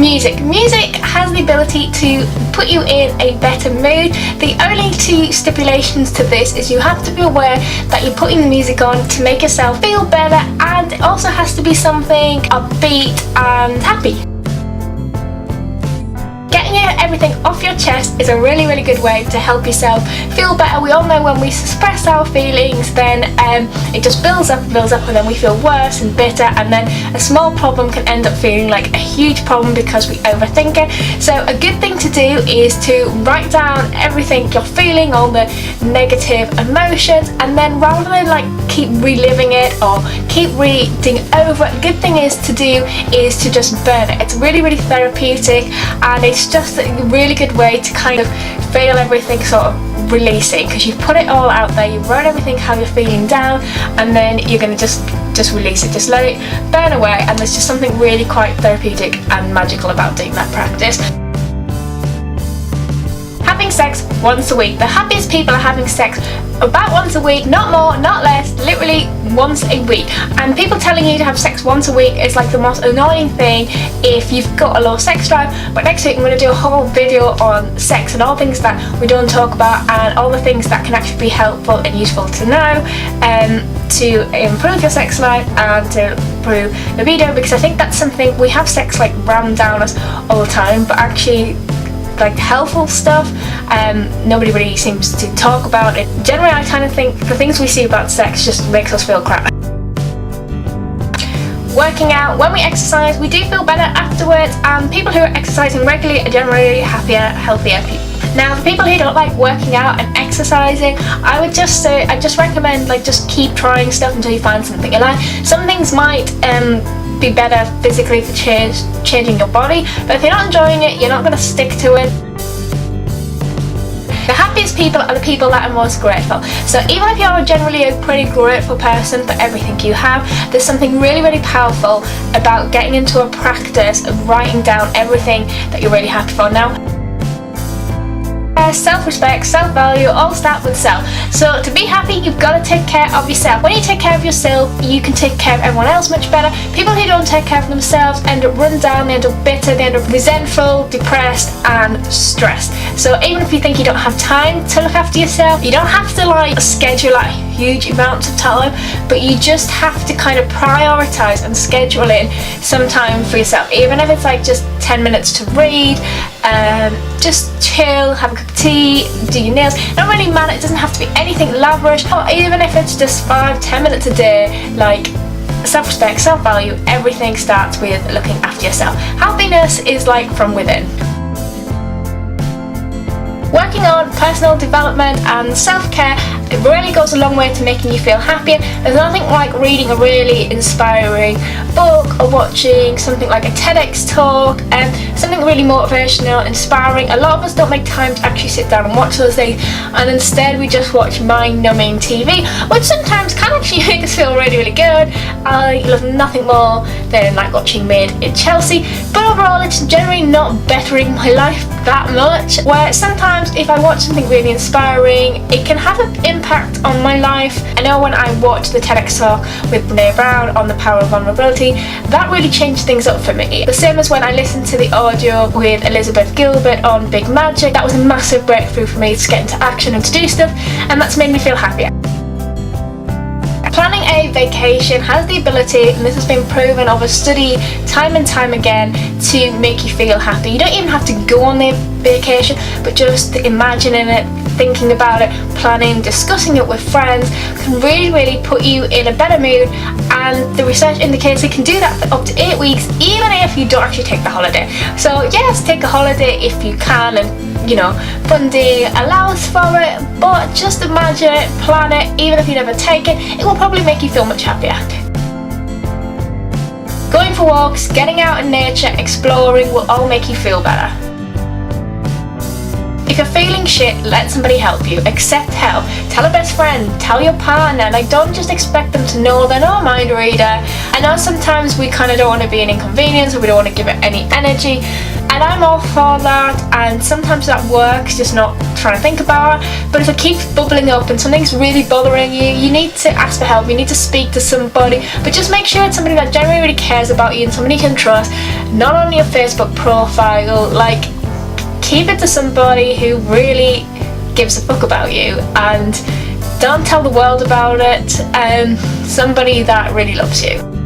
Music. Music has the ability to put you in a better mood. The only two stipulations to this is you have to be aware that you're putting the music on to make yourself feel better, and it also has to be something upbeat and happy. Getting everything off your chest is a really good way to help yourself feel better. We all know when we suppress our feelings, then it just builds up, and then we feel worse and bitter, and then a small problem can end up feeling like a huge problem because we overthink it. So a good thing to do is to write down everything you're feeling, all the negative emotions, and then rather than like keep reliving it or keep reading over it, a good thing is to just burn it. It's really therapeutic, and it's just a really good way to kind of feel everything sort of releasing, because you've put it all out there, you've wrote everything how you're feeling down, and then you're going to just release it, just let it burn away. And there's just something really quite therapeutic and magical about doing that practice. Having sex once a week. The happiest people are having sex about once a week, not more, not less, literally once a week. And people telling you to have sex once a week is like the most annoying thing if you've got a low sex drive. But next week I'm going to do a whole video on sex and all things that we don't talk about, and all the things that can actually be helpful and useful to know to improve your sex life and to improve libido, because I think that's something we have sex like rammed down us all the time, but actually like helpful stuff nobody really seems to talk about it. Generally I kind of think the things we see about sex just makes us feel crap. Working out. When we exercise, we do feel better afterwards, and people who are exercising regularly are generally happier, healthier people. Now, for people who don't like working out and exercising, I would just say, I just recommend like just keep trying stuff until you find something you like. Some things might be better physically for changing your body, but if you're not enjoying it, you're not going to stick to it. The happiest people are the people that are most grateful. So even if you're generally a pretty grateful person for everything you have, there's something really powerful about getting into a practice of writing down everything that you're really happy for. Now, self-respect, self-value all start with self. So to be happy, you've got to take care of yourself. When you take care of yourself, you can take care of everyone else much better. People who don't take care of themselves end up run down, they end up bitter, they end up resentful, depressed and stressed. So even if you think you don't have time to look after yourself, you don't have to like schedule like huge amounts of time, but you just have to kind of prioritize and schedule in some time for yourself, even if it's like just 10 minutes to read, just chill, have a cup of tea, do your nails. It don't really matter, it doesn't have to be anything lavish, or even if it's just 5-10 minutes a day. Like self-respect, self-value, everything starts with looking after yourself. Happiness is like from within. Working on personal development and self-care, it really goes a long way to making you feel happier. There's nothing like reading a really inspiring book or watching something like a TEDx talk and something really motivational, inspiring. A lot of us don't make time to actually sit down and watch those things, and instead we just watch mind-numbing TV, which sometimes can actually make us feel really good. I love nothing more than like watching Made in Chelsea, but overall it's generally not bettering my life that much, where sometimes if I watch something really inspiring, it can have an impact on my life. I know when I watched the TEDx talk with Brene Brown on the power of vulnerability, that really changed things up for me. The same as when I listened to the audio with Elizabeth Gilbert on Big Magic. That was a massive breakthrough for me to get into action and to do stuff, and that's made me feel happier. Planning a vacation has the ability, and this has been proven over study time and time again, to make you feel happy. You don't even have to go on the vacation, but just imagining it, thinking about it, planning, discussing it with friends can really put you in a better mood, and the research indicates you can do that for up to 8 weeks, even if you don't actually take the holiday. So yes, take a holiday if you can, and you know, funding allows for it, but just imagine it, plan it. Even if you never take it, it will probably make you feel much happier. Going for walks, getting out in nature, exploring will all make you feel better. If you're feeling shit, let somebody help you. Accept help. Tell a best friend. Tell your partner. Like, don't just expect them to know they're not a mind reader. I know sometimes we kind of don't want to be an inconvenience, or we don't want to give it any energy. And I'm all for that, and sometimes that works, just not trying to think about it. But if it keeps bubbling up and something's really bothering you, you need to ask for help, you need to speak to somebody, but just make sure it's somebody that genuinely really cares about you and somebody you can trust, not on your Facebook profile. Like, keep it to somebody who really gives a fuck about you, and don't tell the world about it. Somebody that really loves you.